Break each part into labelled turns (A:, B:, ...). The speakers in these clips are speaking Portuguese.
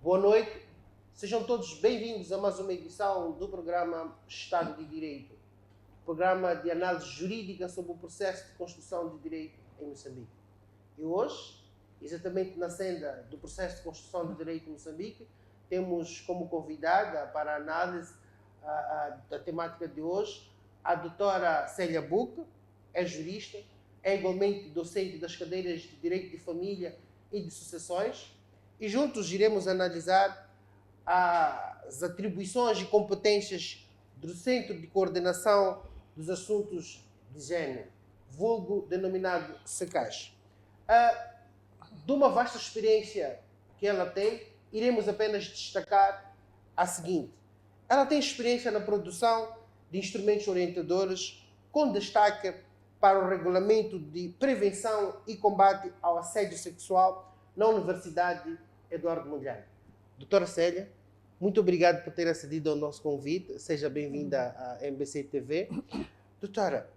A: Boa noite, sejam todos bem-vindos a mais uma edição do programa Estado de Direito, programa de análise jurídica sobre o processo de construção de direito em Moçambique. E hoje, exatamente na senda do processo de construção de direito em Moçambique, temos como convidada para a análise da temática de hoje a doutora Célia Buque, é jurista, é igualmente docente das cadeiras de Direito de Família e de Sucessões, e juntos iremos analisar as atribuições e competências do Centro de Coordenação dos Assuntos de Gênero, vulgo denominado SECAS. De uma vasta experiência que ela tem, iremos apenas destacar a seguinte. Ela tem experiência na produção de instrumentos orientadores, com destaque para o regulamento de prevenção e combate ao assédio sexual na Universidade Eduardo Mondlane. Doutora Célia, muito obrigado por ter acedido ao nosso convite. Seja bem-vinda à MBC TV. Doutora,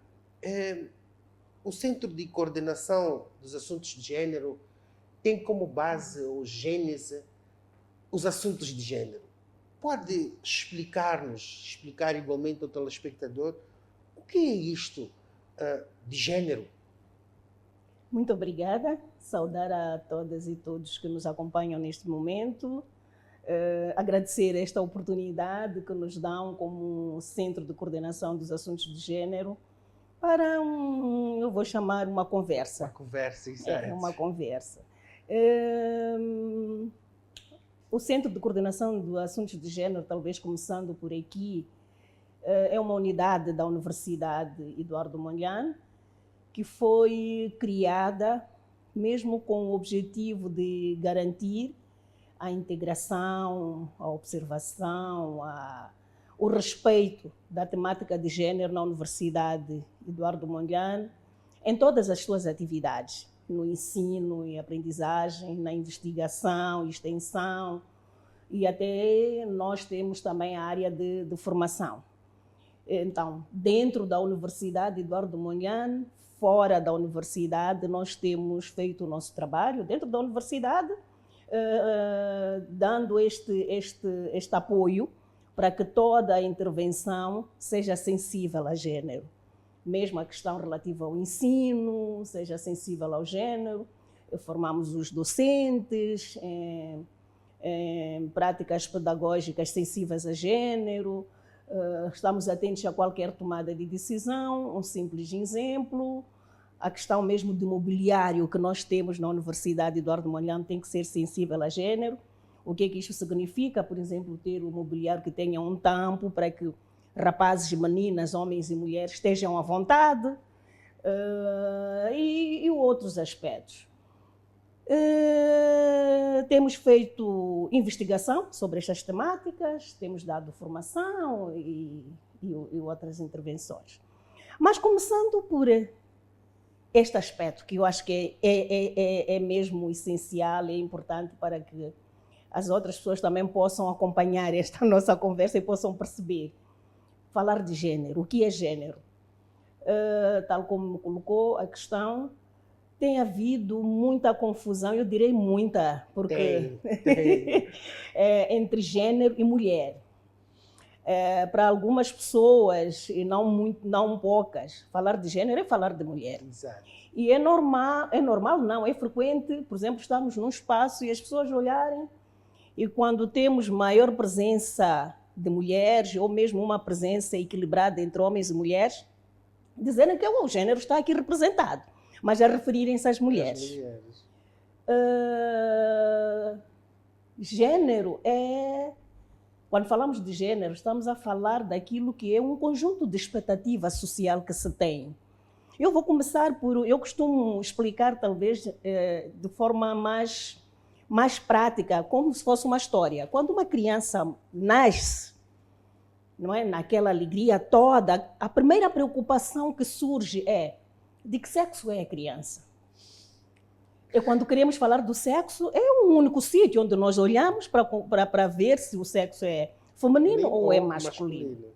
A: o Centro de Coordenação dos Assuntos de Gênero tem como base ou gênese os assuntos de gênero. Pode explicar igualmente ao telespectador o que é isto de gênero?
B: Muito obrigada. Saudar a todas e todos que nos acompanham neste momento. Agradecer esta oportunidade que nos dão como Centro de Coordenação dos Assuntos de Gênero para eu vou chamar uma conversa.
A: Uma conversa, exato.
B: Uma conversa. O Centro de Coordenação dos Assuntos de Gênero, talvez começando por aqui, é uma unidade da Universidade Eduardo Mondlane que foi criada mesmo com o objetivo de garantir a integração, a observação, o respeito da temática de gênero na Universidade Eduardo Mondlane em todas as suas atividades, no ensino e aprendizagem, na investigação, extensão, e até nós temos também a área de formação. Então, dentro da Universidade Eduardo Mondlane, fora da universidade, nós temos feito o nosso trabalho dentro da universidade, dando este apoio para que toda a intervenção seja sensível a gênero. Mesmo a questão relativa ao ensino, seja sensível ao gênero. Formamos os docentes em práticas pedagógicas sensíveis a gênero. Estamos atentos a qualquer tomada de decisão. Um simples exemplo, a questão mesmo do mobiliário que nós temos na Universidade Eduardo Mondlane tem que ser sensível a gênero. O que é que isto significa? Por exemplo, ter um mobiliário que tenha um tampo para que rapazes, meninas, homens e mulheres estejam à vontade e outros aspectos. Temos feito investigação sobre estas temáticas, temos dado formação e outras intervenções. Mas começando por este aspecto, que eu acho que é mesmo essencial, é importante para que as outras pessoas também possam acompanhar esta nossa conversa e possam perceber. Falar de gênero, o que é gênero? Tal como colocou a questão, tem havido muita confusão, eu direi muita, porque
A: tem.
B: entre gênero e mulher. Para algumas pessoas, e não poucas, falar de gênero é falar de mulher.
A: Exato.
B: E é frequente, por exemplo, estamos num espaço e as pessoas olharem, e quando temos maior presença de mulheres, ou mesmo uma presença equilibrada entre homens e mulheres, dizendo que o gênero está aqui representado, mas a referirem-se às mulheres. Gênero quando falamos de gênero, estamos a falar daquilo que é um conjunto de expectativa social que se tem. Eu vou começar eu costumo explicar talvez de forma mais prática, como se fosse uma história. Quando uma criança nasce, não é, naquela alegria toda, a primeira preocupação que surge é de que sexo é a criança. E quando queremos falar do sexo, é um único sítio onde nós olhamos para ver se o sexo é feminino ou é masculino.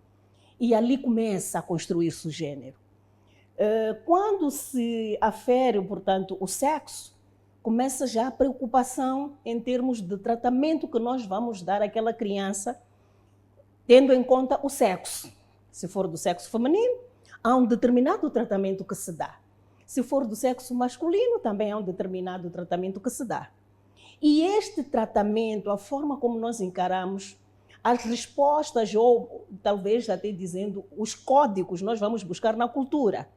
B: E ali começa a construir-se o gênero. Quando se afere, portanto, o sexo, começa já a preocupação em termos de tratamento que nós vamos dar àquela criança, tendo em conta o sexo. Se for do sexo feminino, há um determinado tratamento que se dá. Se for do sexo masculino, também há um determinado tratamento que se dá. E este tratamento, a forma como nós encaramos, as respostas, ou talvez até dizendo os códigos, nós vamos buscar na cultura.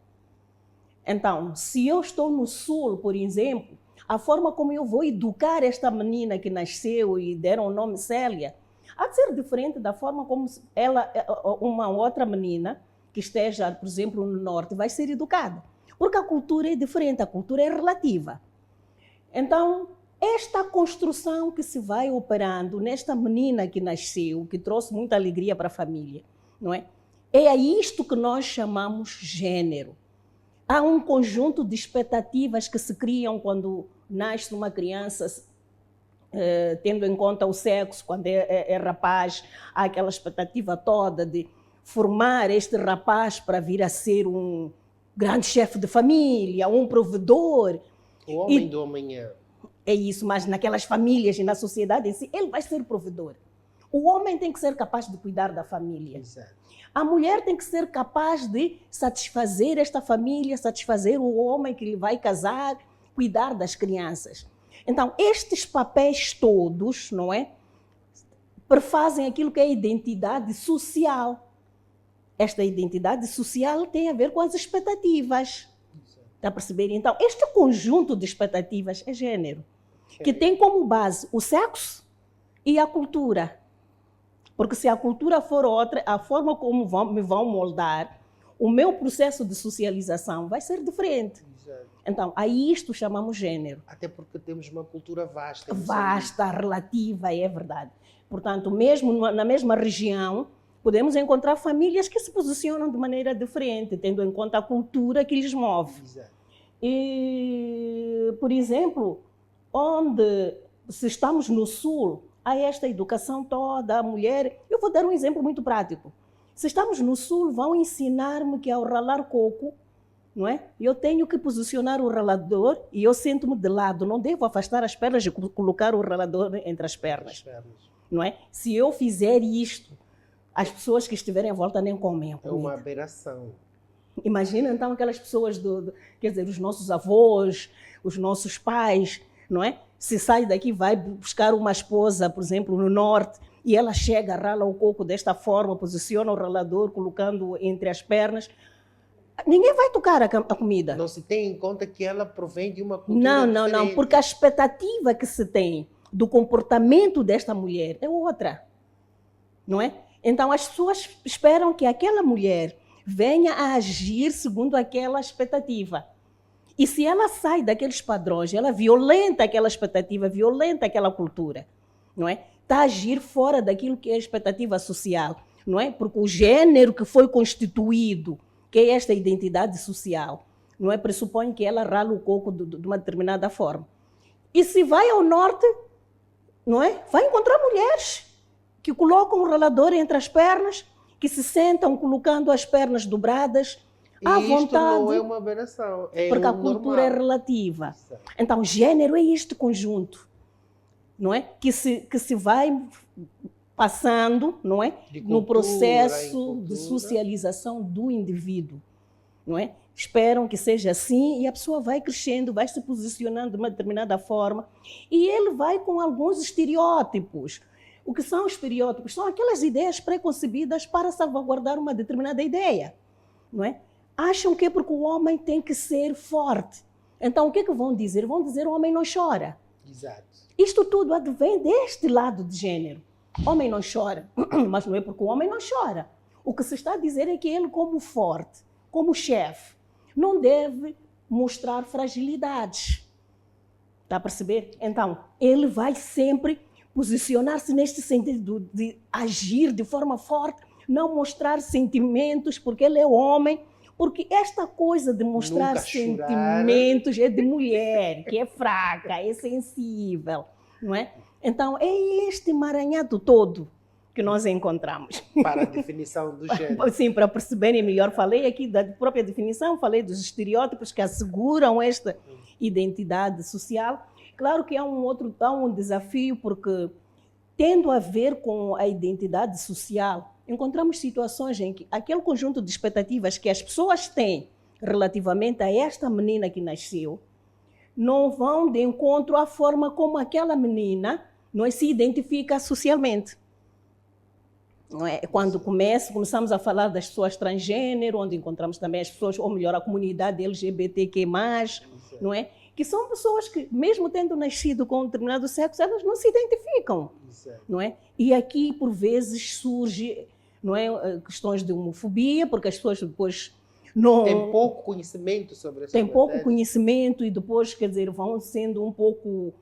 B: Então, se eu estou no Sul, por exemplo, a forma como eu vou educar esta menina que nasceu e deram o nome Célia, há de ser diferente da forma como ela, uma outra menina que esteja, por exemplo, no Norte, vai ser educada. Porque a cultura é diferente, a cultura é relativa. Então, esta construção que se vai operando nesta menina que nasceu, que trouxe muita alegria para a família, não é? É a isto que nós chamamos gênero. Há um conjunto de expectativas que se criam quando nasce uma criança, tendo em conta o sexo, quando é rapaz, há aquela expectativa toda de formar este rapaz para vir a ser um grande chefe de família, um provedor.
A: O homem do amanhã.
B: É isso, mas naquelas famílias e na sociedade em si, ele vai ser provedor. O homem tem que ser capaz de cuidar da família.
A: Exato.
B: A mulher tem que ser capaz de satisfazer esta família, satisfazer o homem que lhe vai casar, cuidar das crianças. Então, estes papéis todos, não é? Perfazem aquilo que é a identidade social. Esta identidade social tem a ver com as expectativas. Está a perceber? Então, este conjunto de expectativas é gênero, que tem como base o sexo e a cultura. Porque se a cultura for outra, a forma como me vão moldar, o meu processo de socialização vai ser diferente.
A: Exato.
B: Então, a isto chamamos gênero.
A: Até porque temos uma cultura vasta.
B: Vasta, relativa, é verdade. Portanto, mesmo na mesma região, podemos encontrar famílias que se posicionam de maneira diferente, tendo em conta a cultura que lhes move.
A: Exato.
B: E, por exemplo, se estamos no Sul, há esta educação toda, a mulher... Eu vou dar um exemplo muito prático. Se estamos no Sul, vão ensinar-me que ao ralar coco, não é? Eu tenho que posicionar o ralador e eu sento-me de lado, não devo afastar as pernas e colocar o ralador entre as pernas. Não é? Se eu fizer isto, as pessoas que estiverem à volta nem comem a comida.
A: É uma aberração.
B: Imagina então aquelas pessoas, quer dizer, os nossos avós, os nossos pais, não é? Se sai daqui, vai buscar uma esposa, por exemplo, no Norte, e ela chega, rala o coco desta forma, posiciona o ralador, colocando entre as pernas. Ninguém vai tocar a comida.
A: Não se tem em conta que ela provém de uma cultura diferente.
B: Não, porque a expectativa que se tem do comportamento desta mulher é outra, não é? Então, as pessoas esperam que aquela mulher venha a agir segundo aquela expectativa. E se ela sai daqueles padrões, ela violenta aquela expectativa, violenta aquela cultura, não é? Está a agir fora daquilo que é a expectativa social, não é? Porque o gênero que foi constituído, que é esta identidade social, não é? Pressupõe que ela rala o coco de uma determinada forma. E se vai ao Norte, não é? Vai encontrar mulheres que colocam o ralador entre as pernas, que se sentam colocando as pernas dobradas, à vontade. Isto
A: não é uma aberração, é
B: porque a cultura é relativa.
A: Exato.
B: Então, gênero é este conjunto, não é? Que se vai passando, não é? No processo de socialização do indivíduo, não é? Esperam que seja assim e a pessoa vai crescendo, vai se posicionando de uma determinada forma e ele vai com alguns estereótipos. O que são estereótipos? São aquelas ideias preconcebidas para salvaguardar uma determinada ideia, não é? Acham que é porque o homem tem que ser forte. Então, o que é que vão dizer? Vão dizer o homem não chora.
A: Exato.
B: Isto tudo advém deste lado de gênero. O homem não chora, mas não é porque o homem não chora. O que se está a dizer é que ele, como forte, como chefe, não deve mostrar fragilidades. Está a perceber? Então, ele vai sempre posicionar-se neste sentido de agir de forma forte, não mostrar sentimentos, porque ele é homem, porque esta coisa de mostrar sentimentos é de mulher, que é fraca, é sensível, não é? Então, é este emaranhado todo que nós encontramos.
A: Para a definição do gênero.
B: Sim, para perceberem melhor, falei aqui da própria definição, falei dos estereótipos que asseguram esta identidade social. Claro que há um desafio, porque tendo a ver com a identidade social, encontramos situações em que aquele conjunto de expectativas que as pessoas têm relativamente a esta menina que nasceu, não vão de encontro à forma como aquela menina se identifica socialmente. Não é? Quando começamos a falar das pessoas transgênero, onde encontramos também as pessoas, ou melhor, a comunidade LGBTQ+, não é? Que são pessoas que, mesmo tendo nascido com um determinado sexo, elas não se identificam, não é? E aqui, por vezes, surge, não é, questões de homofobia, porque as pessoas depois não...
A: Tem pouco conhecimento sobre essa
B: Tem pouco
A: matéria.
B: conhecimento e depois, quer dizer, vão sendo um pouco,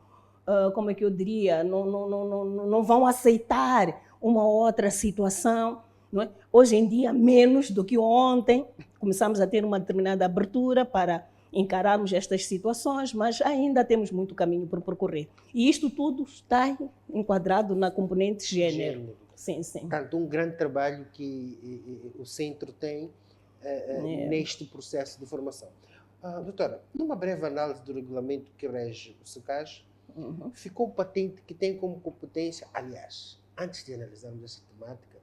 B: como é que eu diria, não vão aceitar uma outra situação. Não é? Hoje em dia, menos do que ontem, começamos a ter uma determinada abertura para encararmos estas situações, mas ainda temos muito caminho por percorrer. E isto tudo está enquadrado na componente gênero. Sim, sim.
A: Portanto, um grande trabalho que o centro tem neste processo de formação. Doutora, numa breve análise do regulamento que rege o SECAS, ficou patente que tem como competência, aliás, antes de analisarmos essa temática,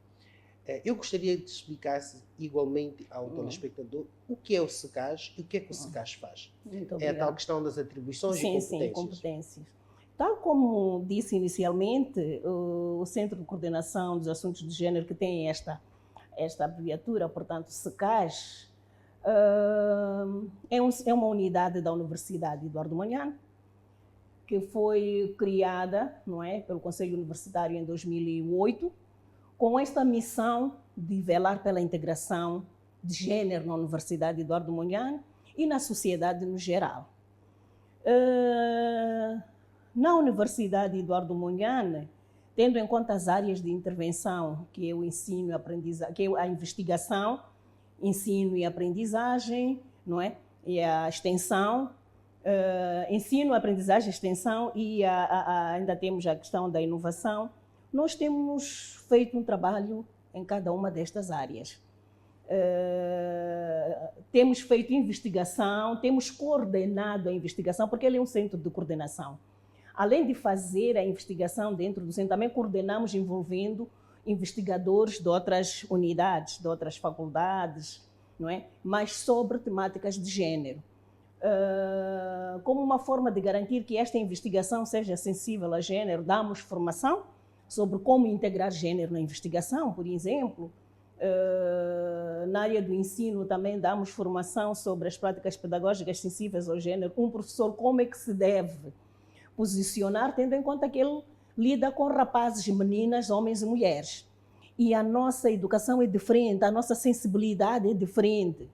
A: eu gostaria que explicasse igualmente ao telespectador o que é o SECAS e o que é que o SECAS faz. É a tal questão das atribuições e competências.
B: Sim, competências. Tal como disse inicialmente, o Centro de Coordenação dos Assuntos de Gênero, que tem esta abreviatura, portanto, SECAS, é uma unidade da Universidade Eduardo Mondlane, que foi criada, não é, pelo Conselho Universitário em 2008, com esta missão de velar pela integração de gênero na Universidade Eduardo Mondlane e na sociedade no geral. Na Universidade Eduardo Mondlane, tendo em conta as áreas de intervenção, que é o ensino e aprendizagem, que é a investigação, ensino e aprendizagem, não é? E a extensão, ensino, aprendizagem, extensão e ainda temos a questão da inovação. Nós temos feito um trabalho em cada uma destas áreas. Temos feito investigação, temos coordenado a investigação, porque ele é um centro de coordenação. Além de fazer a investigação dentro do centro, também coordenamos envolvendo investigadores de outras unidades, de outras faculdades, não é? Mas sobre temáticas de gênero. Como uma forma de garantir que esta investigação seja sensível a gênero, damos formação sobre como integrar gênero na investigação, por exemplo. Na área do ensino também damos formação sobre as práticas pedagógicas sensíveis ao gênero. Um professor, como é que se deve posicionar, tendo em conta que ele lida com rapazes, meninas, homens e mulheres. E a nossa educação é diferente, a nossa sensibilidade é diferente.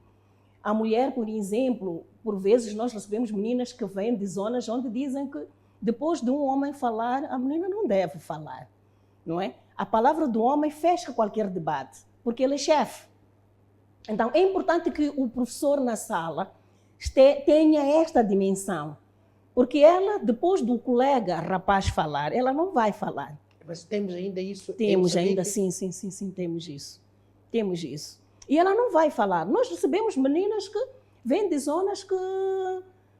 B: A mulher, por exemplo, por vezes nós recebemos meninas que vêm de zonas onde dizem que depois de um homem falar, a menina não deve falar, não é? A palavra do homem fecha qualquer debate, porque ele é chefe. Então, é importante que o professor na sala tenha esta dimensão, porque ela, depois do colega rapaz falar, ela não vai falar.
A: Mas temos ainda isso?
B: Temos ainda, sim, temos isso. Temos isso. E ela não vai falar. Nós recebemos meninas que vêm de zonas que,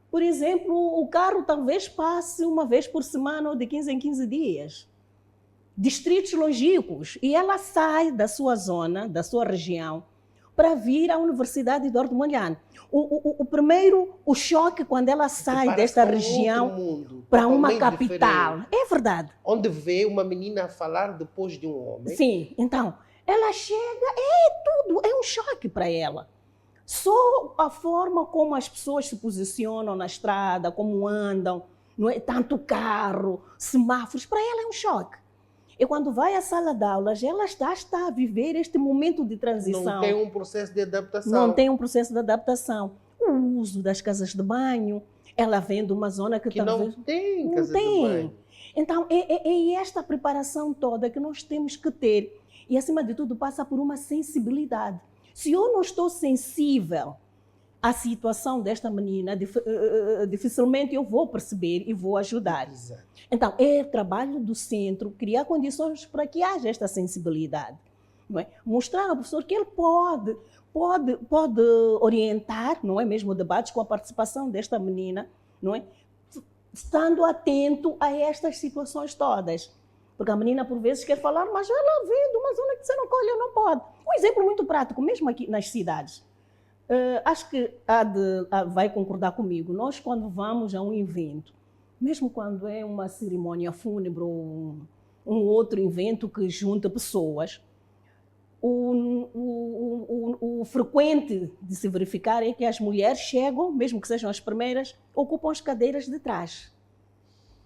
B: por exemplo, o carro talvez passe uma vez por semana ou de 15 em 15 dias. Distritos longínquos. E ela sai da sua zona, da sua região, para vir à Universidade Eduardo Mondlane. O choque quando ela sai desta região para uma capital. Diferente. É verdade.
A: Onde vê uma menina falar depois de um homem.
B: Sim, então, ela chega, é um choque para ela. Só a forma como as pessoas se posicionam na estrada, como andam, não é? Tanto carro, semáforos, para ela é um choque. E quando vai à sala de aulas, ela está a viver este momento de transição.
A: Não tem um processo de adaptação.
B: Não tem um processo de adaptação. O uso das casas de banho, ela vem de uma zona que talvez...
A: não tem casa de banho.
B: Então, é esta preparação toda que nós temos que ter. E, acima de tudo, passa por uma sensibilidade. Se eu não estou sensível à situação desta menina, dificilmente eu vou perceber e vou ajudar.
A: Exato.
B: Então, é trabalho do centro criar condições para que haja esta sensibilidade. Não é? Mostrar ao professor que ele pode orientar, não é mesmo, debates com a participação desta menina, não é? estando atento a estas situações todas. Porque a menina, por vezes, quer falar, mas ela vem de uma zona que você não colhe, não pode. Um exemplo muito prático, mesmo aqui nas cidades. Acho que vai concordar comigo. Nós, quando vamos a um evento, mesmo quando é uma cerimônia fúnebre ou um outro evento que junta pessoas, o frequente de se verificar é que as mulheres chegam, mesmo que sejam as primeiras, ocupam as cadeiras de trás.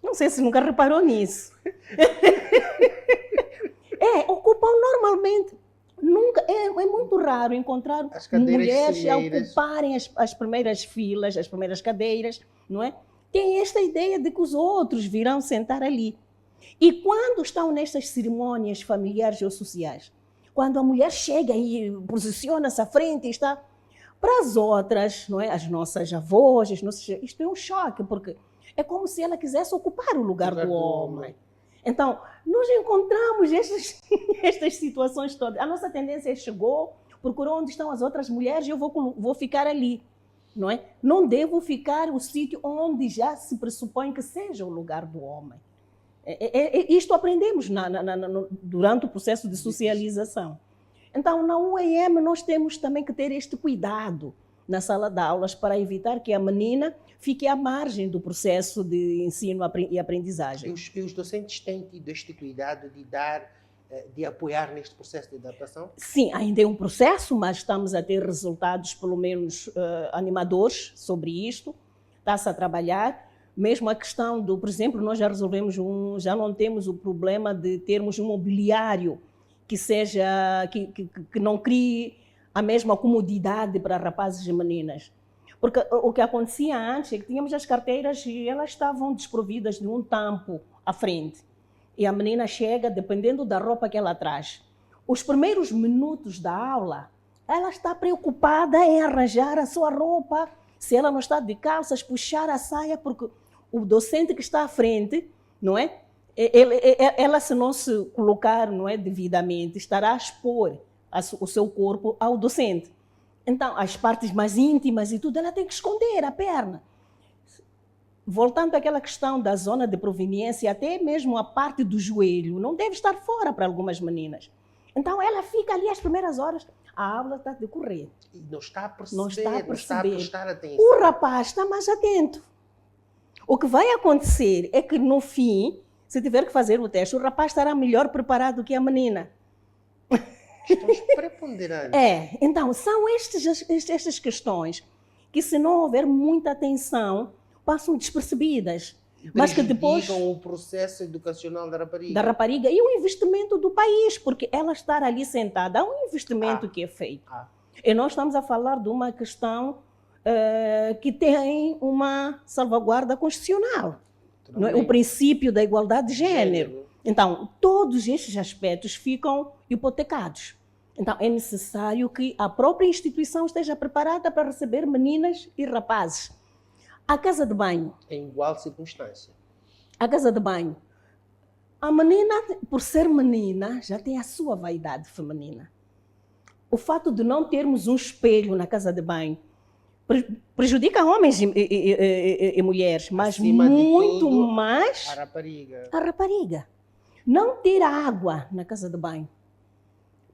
B: Não sei se nunca reparou nisso. Ocupam normalmente. Nunca, é muito raro encontrar mulheres a ocuparem as primeiras filas, as primeiras cadeiras, não é? Tem esta ideia de que os outros virão sentar ali. E quando estão nestas cerimônias familiares ou sociais, quando a mulher chega e posiciona-se à frente e está... Para as outras, não é? As nossas avós, isto é um choque, porque é como se ela quisesse ocupar o lugar do homem. Então, nós encontramos estas situações todas. A nossa tendência é chegou, procurou onde estão as outras mulheres e eu vou ficar ali. Não é? Não devo ficar no sítio onde já se pressupõe que seja o lugar do homem. Isto aprendemos durante o processo de socialização. Então, na UEM, nós temos também que ter este cuidado na sala de aulas para evitar que a menina fique à margem do processo de ensino e aprendizagem.
A: E os docentes têm tido este cuidado de apoiar neste processo de adaptação?
B: Sim, ainda é um processo, mas estamos a ter resultados, pelo menos, animadores sobre isto. Está-se a trabalhar. Mesmo a questão do, por exemplo, nós já resolvemos já não temos o problema de termos um mobiliário que não crie a mesma comodidade para rapazes e meninas. Porque o que acontecia antes é que tínhamos as carteiras e elas estavam desprovidas de um tampo à frente. E a menina chega, dependendo da roupa que ela traz. Os primeiros minutos da aula, ela está preocupada em arranjar a sua roupa. Se ela não está de calças, puxar a saia, porque o docente que está à frente, não é? Ela, se não se colocar, não é, devidamente, estará a expor o seu corpo ao docente. Então, as partes mais íntimas e tudo, ela tem que esconder a perna. Voltando àquela questão da zona de proveniência, até mesmo a parte do joelho, não deve estar fora para algumas meninas. Então, ela fica ali as primeiras horas, a aula está a decorrer.
A: E não está a perceber,
B: não está a
A: prestar atenção.
B: O rapaz está mais atento. O que vai acontecer é que, no fim, se tiver que fazer o teste, o rapaz estará melhor preparado que a menina.
A: Estamos preponderantes.
B: Então, são estas questões que, se não houver muita atenção, passam despercebidas. Mas que depois
A: o processo educacional da rapariga.
B: Da rapariga e o investimento do país, porque ela estar ali sentada, há um investimento que é feito. E nós estamos a falar de uma questão que tem uma salvaguarda constitucional. Não é? O princípio da igualdade de gênero. Então, todos estes aspectos ficam hipotecados. Então, é necessário que a própria instituição esteja preparada para receber meninas e rapazes. A casa de banho.
A: Em igual circunstância.
B: A casa de banho. A menina, por ser menina, já tem a sua vaidade feminina. O fato de não termos um espelho na casa de banho prejudica homens e mulheres, mas
A: acima
B: muito
A: de tudo,
B: mais
A: a rapariga.
B: Não ter água na casa de banho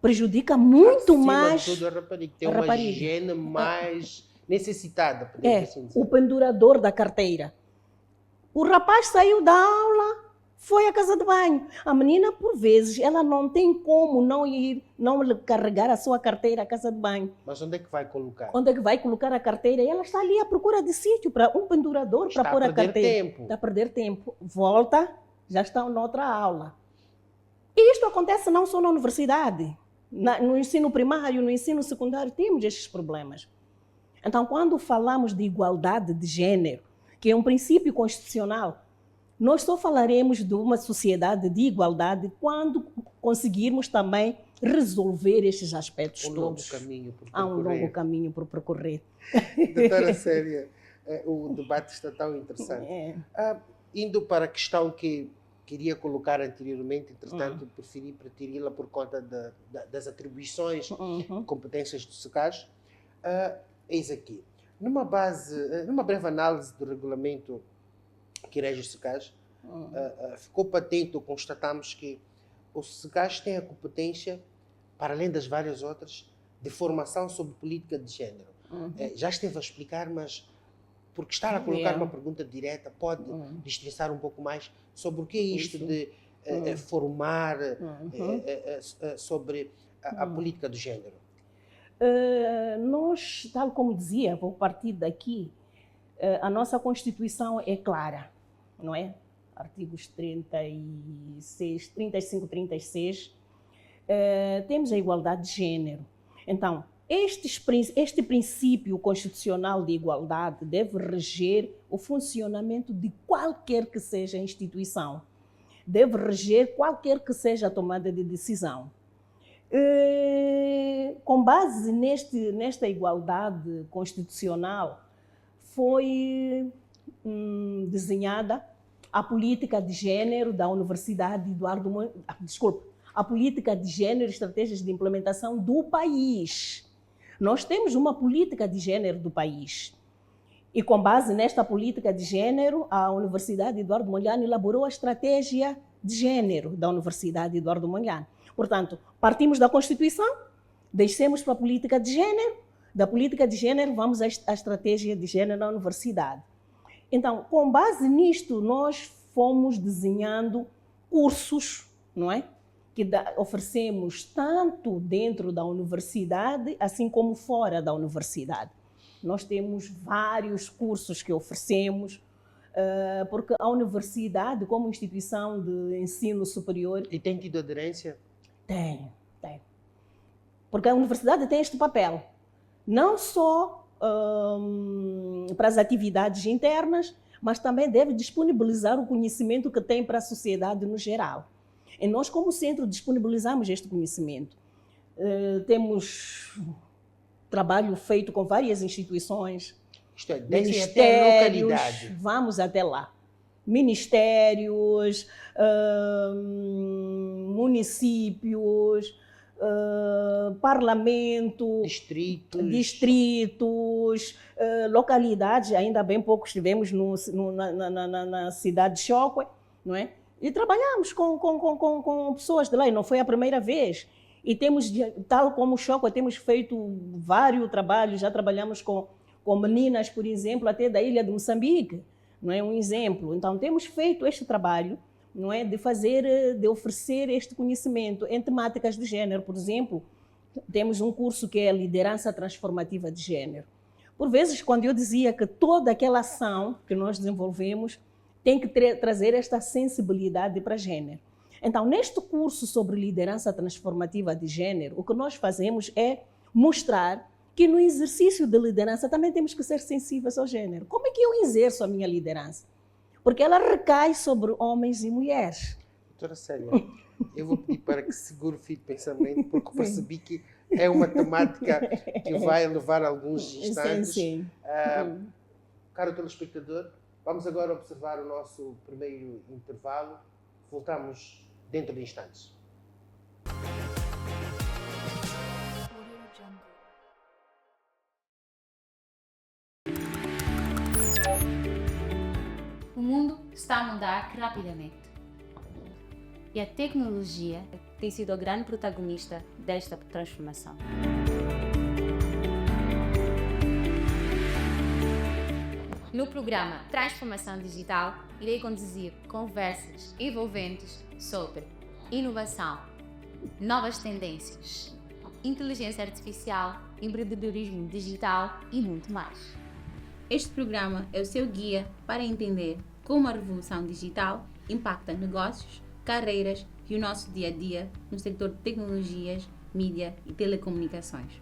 B: prejudica muito mais
A: de tudo, a rapariga. Tem uma higiene mais necessitada. Assim dizer.
B: O pendurador da carteira. O rapaz saiu da aula, foi à casa de banho. A menina, por vezes, ela não tem como não carregar a sua carteira à casa de banho.
A: Mas onde é que vai colocar?
B: Onde é que vai colocar a carteira? E ela está ali à procura de sítio para um pendurador para pôr a carteira. Está a perder tempo. Volta, já está noutra aula. E isto acontece não só na universidade. No ensino primário, no ensino secundário, temos estes problemas. Então, quando falamos de igualdade de gênero, que é um princípio constitucional, nós só falaremos de uma sociedade de igualdade quando conseguirmos também resolver estes aspectos todos. Há um longo caminho por percorrer.
A: Doutora Célia, o debate está tão interessante. Indo para a questão que queria colocar anteriormente, entretanto, preferi preteri-la por conta das atribuições, competências do SECAS. Eis aqui. Numa breve análise do regulamento que rege o SECAS, ficou patente ou constatamos que o SECAS tem a competência, para além das várias outras, de formação sobre política de género. Já esteve a explicar, mas porque estar a colocar uma pergunta direta pode destrinçar um pouco mais sobre o que é isto de formar sobre a política do género.
B: Nós, tal como dizia, vou partir daqui, a nossa Constituição é clara, não é? Artigos 36, 35, 36, temos a igualdade de género. Então, este princípio constitucional de igualdade deve reger o funcionamento de qualquer que seja a instituição, deve reger qualquer que seja a tomada de decisão. Com base nesta igualdade constitucional, foi desenhada a política de género da Universidade Eduardo Mondlane, a política de género e estratégias de implementação do país. Nós temos uma política de género do país. E com base nesta política de género, a Universidade Eduardo Mondlane elaborou a estratégia de género da Universidade Eduardo Mondlane. Portanto, partimos da Constituição, descemos para a política de género, da política de género vamos à estratégia de género na universidade. Então, com base nisto, nós fomos desenhando cursos, não é? Que oferecemos tanto dentro da universidade, assim como fora da universidade. Nós temos vários cursos que oferecemos, porque a universidade, como instituição de ensino superior...
A: E tem tido aderência?
B: Tem. Porque a universidade tem este papel, não só para as atividades internas, mas também deve disponibilizar o conhecimento que tem para a sociedade no geral. E nós, como centro, disponibilizamos este conhecimento. Temos trabalho feito com várias instituições,
A: isto é, até a localidade.
B: Vamos até lá. Ministérios, municípios, parlamento, distritos, localidades, ainda bem pouco estivemos na cidade de Chocó, não é? E trabalhamos com pessoas de lá, e não foi a primeira vez. E temos, tal como o Chocó, temos feito vários trabalhos, já trabalhamos com meninas, por exemplo, até da ilha de Moçambique, não é um exemplo. Então, temos feito este trabalho, não é, de oferecer este conhecimento em temáticas de género. Por exemplo, temos um curso que é a liderança transformativa de género. Por vezes, quando eu dizia que toda aquela ação que nós desenvolvemos tem que trazer esta sensibilidade para género. Então, neste curso sobre liderança transformativa de género, o que nós fazemos é mostrar que no exercício de liderança também temos que ser sensíveis ao género. Como é que eu exerço a minha liderança? Porque ela recai sobre homens e mulheres.
A: Doutora Célia, eu vou pedir para que segure o fio de pensamento, porque percebi que é uma temática que vai levar alguns instantes.
B: Sim.
A: Caro telespectador, vamos agora observar o nosso primeiro intervalo. Voltamos dentro de instantes.
C: O mundo está a mudar rapidamente e a tecnologia tem sido a grande protagonista desta transformação. No programa Transformação Digital, irei conduzir conversas envolventes sobre inovação, novas tendências, inteligência artificial, empreendedorismo digital e muito mais.
D: Este programa é o seu guia para entender como a revolução digital impacta negócios, carreiras e o nosso dia-a-dia no setor de tecnologias, mídia e telecomunicações.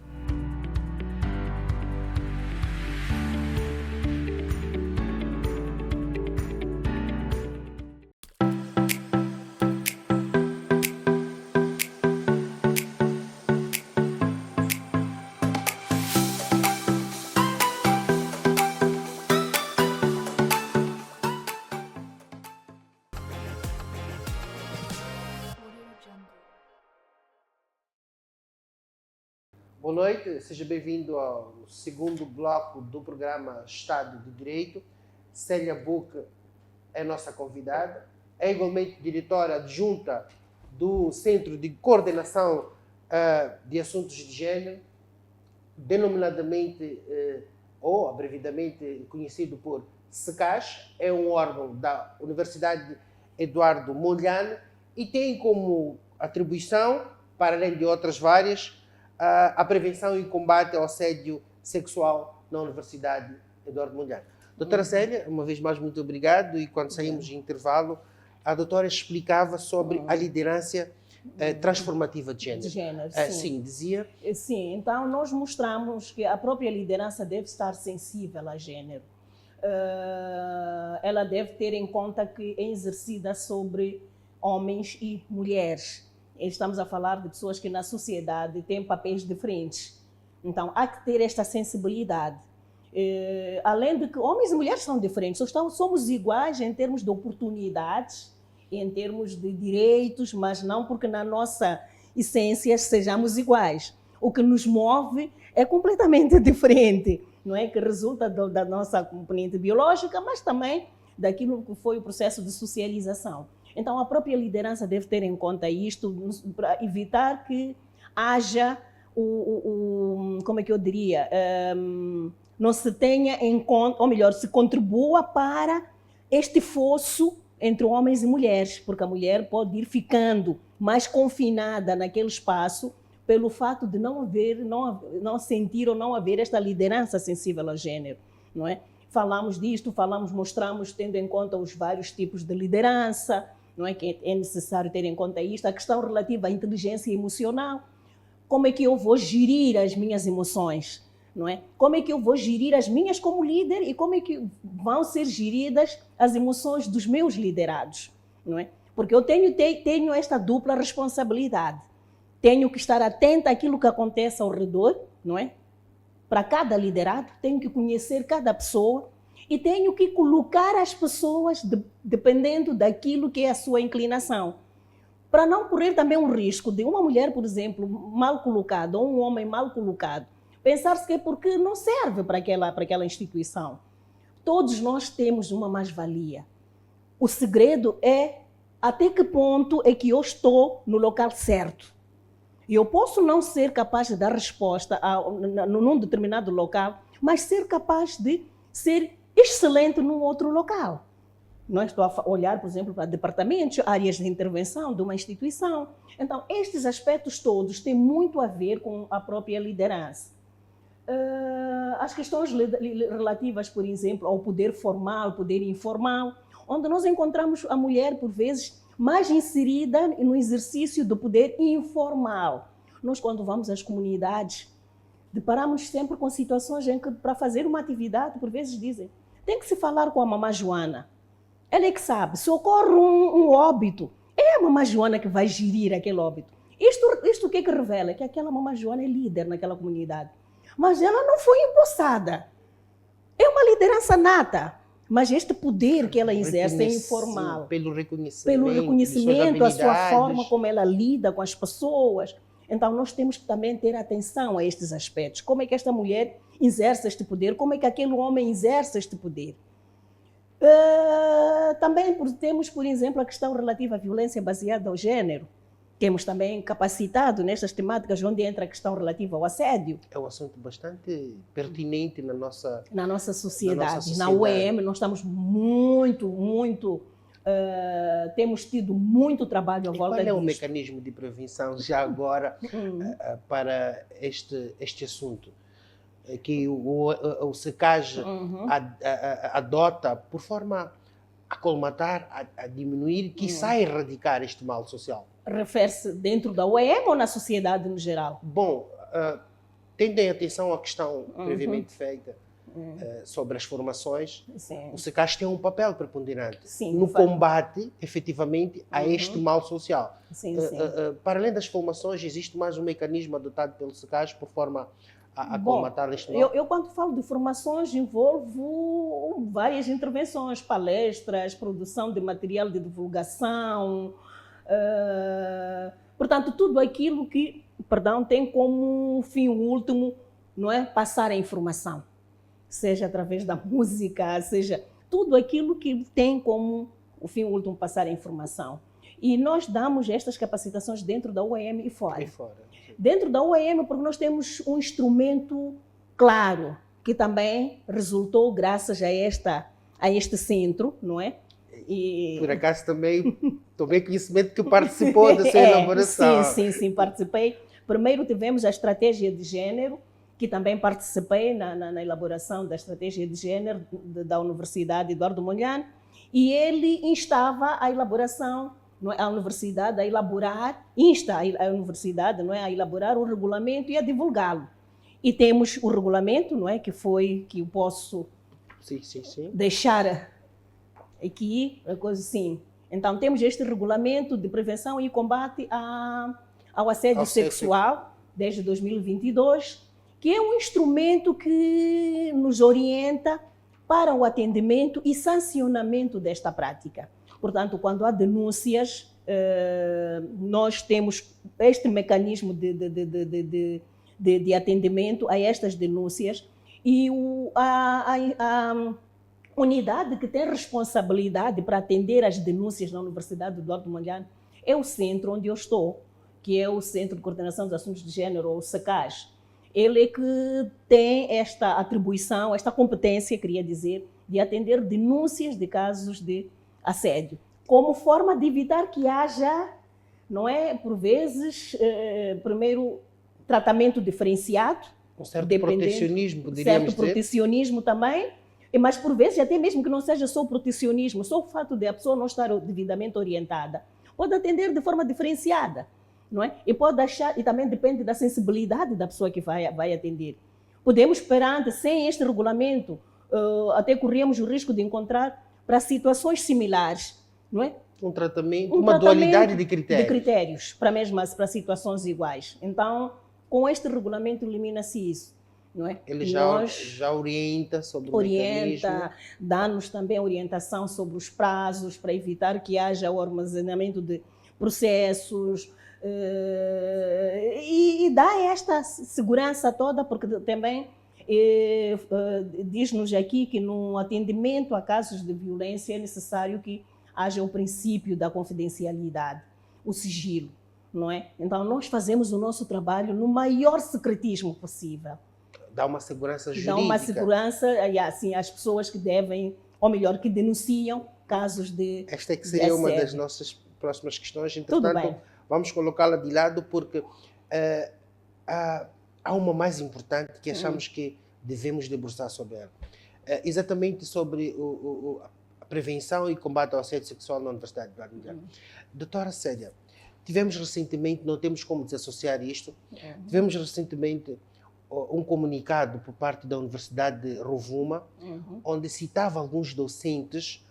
A: Boa noite, seja bem-vindo ao segundo bloco do programa Estado de Direito. Célia Boca é a nossa convidada, é igualmente diretora adjunta do Centro de Coordenação de Assuntos de Gênero, denominadamente ou abreviadamente conhecido por SECAS, é um órgão da Universidade Eduardo Mondlane e tem como atribuição, para além de outras várias, a prevenção e combate ao assédio sexual na Universidade Eduardo Mondlane. Doutora Célia, uma vez mais, muito obrigado. E quando saímos de intervalo, a doutora explicava sobre a liderança transformativa de género.
B: De género,
A: Sim, dizia.
B: Sim, então nós mostramos que a própria liderança deve estar sensível a género. Ela deve ter em conta que é exercida sobre homens e mulheres. Estamos a falar de pessoas que na sociedade têm papéis diferentes. Então, há que ter esta sensibilidade. Além de que homens e mulheres são diferentes, somos iguais em termos de oportunidades, em termos de direitos, mas não porque na nossa essência sejamos iguais. O que nos move é completamente diferente, não é? Que resulta da nossa componente biológica, mas também daquilo que foi o processo de socialização. Então, a própria liderança deve ter em conta isto para evitar que haja como é que eu diria, não se tenha em conta, ou melhor, se contribua para este fosso entre homens e mulheres, porque a mulher pode ir ficando mais confinada naquele espaço pelo fato de não sentir ou não haver esta liderança sensível ao gênero, não é? Falamos disto, mostramos, tendo em conta os vários tipos de liderança, não é? Que é necessário ter em conta isto, a questão relativa à inteligência emocional. Como é que eu vou gerir as minhas emoções, não é? Como é que eu vou gerir as minhas como líder e como é que vão ser geridas as emoções dos meus liderados, não é? Porque eu tenho esta dupla responsabilidade. Tenho que estar atenta àquilo que acontece ao redor, não é? Para cada liderado, tenho que conhecer cada pessoa e tenho que colocar as pessoas dependendo daquilo que é a sua inclinação. Para não correr também um risco de uma mulher, por exemplo, mal colocada, ou um homem mal colocado, pensar-se que é porque não serve para aquela instituição. Todos nós temos uma mais-valia. O segredo é até que ponto é que eu estou no local certo. E eu posso não ser capaz de dar resposta num determinado local, mas ser capaz de ser excelente num outro local. Não estou a olhar, por exemplo, para departamentos, áreas de intervenção de uma instituição. Então, estes aspectos todos têm muito a ver com a própria liderança. As questões relativas, por exemplo, ao poder formal, poder informal, onde nós encontramos a mulher, por vezes, mais inserida no exercício do poder informal. Nós, quando vamos às comunidades, deparamos sempre com situações em que, para fazer uma atividade, por vezes dizem, tem que se falar com a mamã Joana. Ela é que sabe, se ocorre um óbito, é a mamã Joana que vai gerir aquele óbito. Isto o que revela? Que aquela mamã Joana é líder naquela comunidade. Mas ela não foi empossada. É uma liderança nata. Mas este poder que ela exerce é informal.
A: Pelo reconhecimento,
B: a sua forma como ela lida com as pessoas. Então, nós temos que também ter atenção a estes aspectos. Como é que esta mulher exerce este poder? Como é que aquele homem exerce este poder? Também temos, por exemplo, a questão relativa à violência baseada ao gênero. Temos também capacitado nestas temáticas onde entra a questão relativa ao assédio.
A: É um assunto bastante pertinente na nossa
B: sociedade. Na UEM, nós estamos temos tido muito trabalho à volta disso.
A: Qual é o mecanismo de prevenção, já agora, para este assunto? Que o SECAS adota por forma a colmatar, a diminuir, quiçá erradicar este mal social?
B: Refere-se dentro da UEM ou na sociedade no geral?
A: Bom, tendo em atenção à questão previamente feita sobre as formações,
B: Sim.
A: o SECAS tem um papel preponderante
B: no
A: combate, efetivamente, a este mal social.
B: Sim.
A: Para além das formações, existe mais um mecanismo adotado pelo SECAS por forma a colmatar este mal?
B: Eu, quando falo de formações, envolvo várias intervenções, palestras, produção de material de divulgação, portanto, tudo aquilo que, tem como fim último, não é, passar a informação, seja através da música, seja tudo aquilo que tem como o fim último passar a informação. E nós damos estas capacitações dentro da UEM e fora. Dentro da UEM, porque nós temos um instrumento claro, que também resultou graças a este centro, não é?
A: E... Por acaso também tomei conhecimento que participou dessa elaboração.
B: Sim, participei. Primeiro tivemos a estratégia de género, que também participei na elaboração da estratégia de género da Universidade Eduardo Mondlane, e ele instava a elaboração, não é, a universidade a elaborar, insta a universidade, não é, a elaborar o regulamento e a divulgá-lo. E temos o regulamento, não é, que eu posso deixar aqui, a coisa assim. Então temos este regulamento de prevenção e combate ao assédio sexual desde 2022, que é um instrumento que nos orienta para o atendimento e sancionamento desta prática. Portanto, quando há denúncias, nós temos este mecanismo de atendimento a estas denúncias, e a unidade que tem responsabilidade para atender as denúncias na Universidade Eduardo Mondlane é o centro onde eu estou, que é o Centro de Coordenação dos Assuntos de Gênero, ou SECAS. Ele é que tem esta atribuição, esta competência, queria dizer, de atender denúncias de casos de assédio, como forma de evitar que haja, não é, por vezes, primeiro, tratamento diferenciado.
A: Um certo protecionismo, poderíamos dizer.
B: Certo protecionismo também, mas por vezes até mesmo que não seja só o protecionismo, só o fato de a pessoa não estar devidamente orientada, pode atender de forma diferenciada. Não é? E pode achar, e também depende da sensibilidade da pessoa que vai atender. Podemos, sem este regulamento, até corríamos o risco de encontrar para situações similares, não é?
A: Um tratamento, uma dualidade de critérios.
B: De critérios, para situações iguais. Então, com este regulamento elimina-se isso, não é?
A: Ele já orienta sobre o mecanismo.
B: Dá-nos também orientação sobre os prazos para evitar que haja o armazenamento de processos, e dá esta segurança toda, porque também diz-nos aqui que no atendimento a casos de violência é necessário que haja o princípio da confidencialidade, o sigilo, não é? Então nós fazemos o nosso trabalho no maior secretismo possível.
A: Dá uma segurança jurídica.
B: Dá uma segurança, assim, às pessoas que devem, ou melhor, que denunciam casos de
A: Esta é que seria uma das nossas próximas questões. Entretanto, vamos colocá-la de lado porque há uma mais importante que achamos que devemos debruçar sobre ela. Exatamente sobre a prevenção e combate ao assédio sexual na Universidade de Eduardo Mondlane. Doutora Célia, tivemos recentemente, não temos como desassociar isto, tivemos recentemente um comunicado por parte da Universidade de Rovuma, onde citava alguns docentes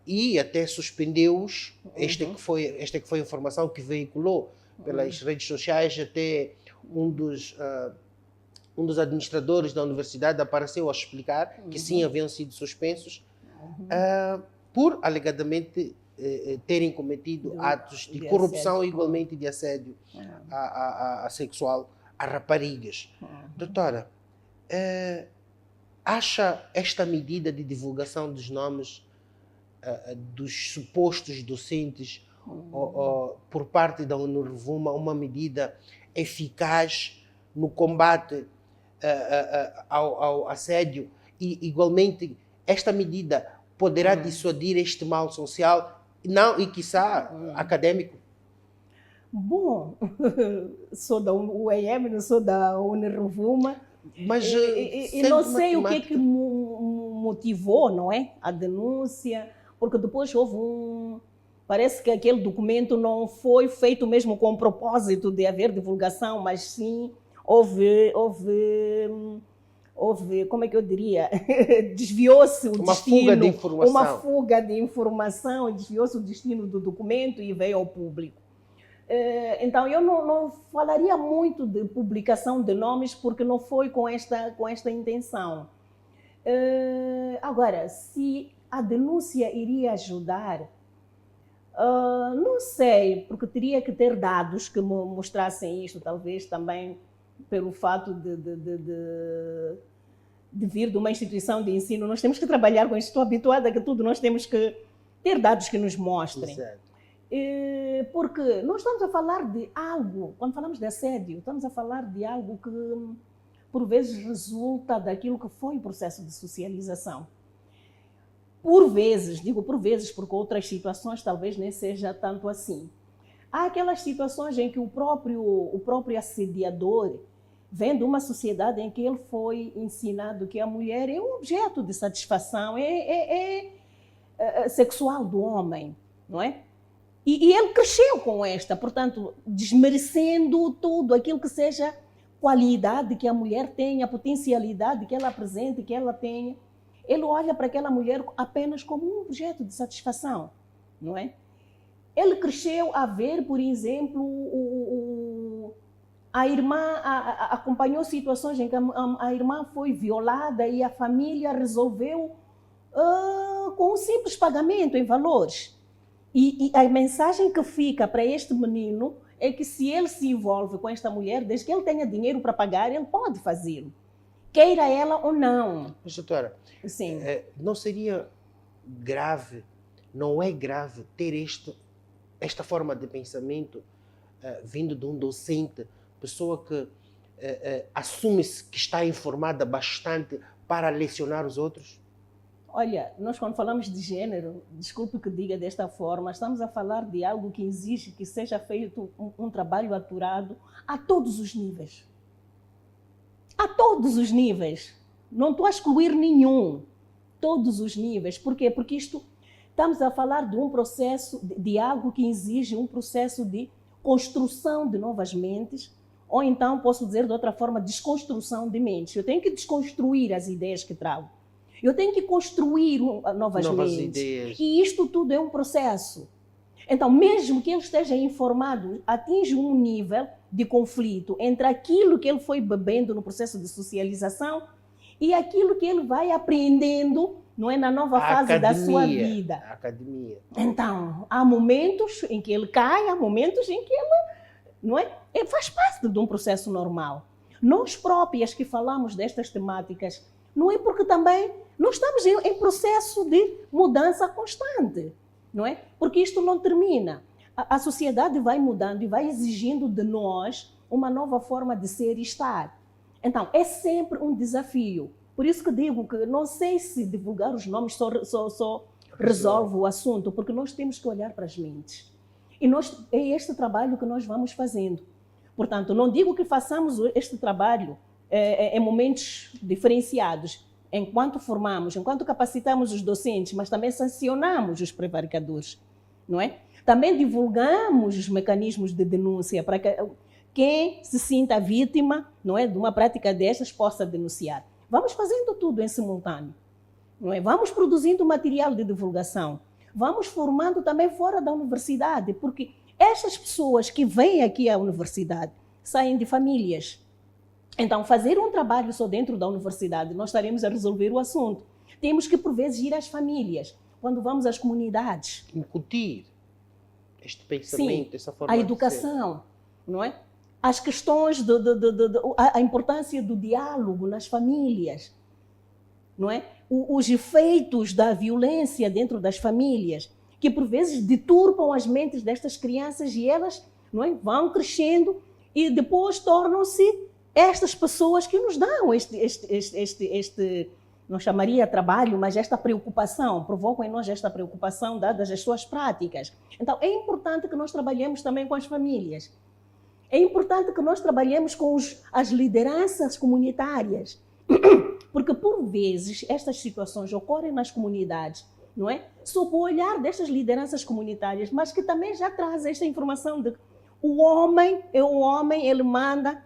A: e até suspendeu-os. Esta que foi a informação que veiculou pelas redes sociais. Até um dos administradores da universidade apareceu a explicar que sim, haviam sido suspensos por alegadamente terem cometido atos de corrupção e igualmente de assédio sexual a raparigas. Doutora, acha esta medida de divulgação dos nomes dos supostos docentes por parte da Rovuma uma medida eficaz no combate ao assédio, e igualmente esta medida poderá dissuadir este mal social e quiçá acadêmico?
B: Bom, sou da UEM, não sou da Rovuma,
A: mas
B: não sei o que motivou, não é, a denúncia, porque depois houve parece que aquele documento não foi feito mesmo com o propósito de haver divulgação, mas sim houve como é que eu diria, desviou-se o destino, uma fuga de informação, desviou-se o destino do documento e veio ao público. Então eu não falaria muito de publicação de nomes, porque não foi com esta intenção. Agora, se a denúncia iria ajudar, não sei, porque teria que ter dados que mostrassem isto, talvez também pelo fato de vir de uma instituição de ensino, nós temos que trabalhar com isso. Estou habituada a que tudo nós temos que ter dados que nos mostrem.
A: Exato.
B: Porque nós estamos a falar de algo, quando falamos de assédio, estamos a falar de algo que, por vezes, resulta daquilo que foi o processo de socialização. Por vezes, digo por vezes, porque outras situações talvez nem seja tanto assim. Há aquelas situações em que o próprio assediador vem de uma sociedade em que ele foi ensinado que a mulher é um objeto de satisfação, sexual do homem, não é? E ele cresceu com esta, portanto, desmerecendo tudo aquilo que seja qualidade que a mulher tenha, a potencialidade que ela apresente, que ela tenha. Ele olha para aquela mulher apenas como um objeto de satisfação, não é? Ele cresceu a ver, por exemplo, a irmã acompanhou situações em que a irmã foi violada e a família resolveu com um simples pagamento em valores. E a mensagem que fica para este menino é que se ele se envolve com esta mulher, desde que ele tenha dinheiro para pagar, ele pode fazê-lo, queira ela ou não.
A: Mas, doutora,
B: Sim.
A: Não seria grave, não é grave ter esta forma de pensamento vindo de um docente, pessoa que assume-se que está informada bastante para lecionar os outros?
B: Olha, nós quando falamos de gênero, desculpe que diga desta forma, estamos a falar de algo que exige que seja feito um trabalho aturado a todos os níveis. A todos os níveis. Não estou a excluir nenhum. Todos os níveis. Por quê? Porque estamos a falar de um processo, de algo que exige um processo de construção de novas mentes, ou então, posso dizer de outra forma, desconstrução de mentes. Eu tenho que desconstruir as ideias que trago. Eu tenho que construir novas mentes.
A: Ideias.
B: E isto tudo é um processo. Então, mesmo que ele esteja informado, atinge um nível de conflito entre aquilo que ele foi bebendo no processo de socialização e aquilo que ele vai aprendendo, não é, na nova fase da sua vida.
A: A academia.
B: Então, há momentos em que ele cai, há momentos em que ele, não é? Ele faz parte de um processo normal. Nós próprias que falamos destas temáticas, não é porque também nós estamos em processo de mudança constante, não é? Porque isto não termina. A sociedade vai mudando e vai exigindo de nós uma nova forma de ser e estar. Então, é sempre um desafio. Por isso que digo que não sei se divulgar os nomes só resolve o assunto, porque nós temos que olhar para as mentes. E é este trabalho que nós vamos fazendo. Portanto, não digo que façamos este trabalho em momentos diferenciados, enquanto formamos, enquanto capacitamos os docentes, mas também sancionamos os prevaricadores, não é? Também divulgamos os mecanismos de denúncia para que quem se sinta vítima, não é, de uma prática destas possa denunciar. Vamos fazendo tudo em simultâneo, não é? Vamos produzindo material de divulgação, vamos formando também fora da universidade, porque estas pessoas que vêm aqui à universidade saem de famílias. Então, fazer um trabalho só dentro da universidade, nós estaremos a resolver o assunto. Temos que, por vezes, ir às famílias, quando vamos às comunidades.
A: Incutir este pensamento,
B: Sim,
A: essa forma
B: a
A: de
B: educação, não é? As questões, a importância do diálogo nas famílias, não é? Os efeitos da violência dentro das famílias, que, por vezes, deturpam as mentes destas crianças e elas, não é, vão crescendo e depois tornam-se estas pessoas que nos dão não chamaria trabalho, mas esta preocupação, provocam em nós esta preocupação dadas as suas práticas. Então, é importante que nós trabalhemos também com as famílias. É importante que nós trabalhemos com as lideranças comunitárias, porque, por vezes, estas situações ocorrem nas comunidades, não é? Sob o olhar destas lideranças comunitárias, mas que também já trazem esta informação de que o homem, ele manda,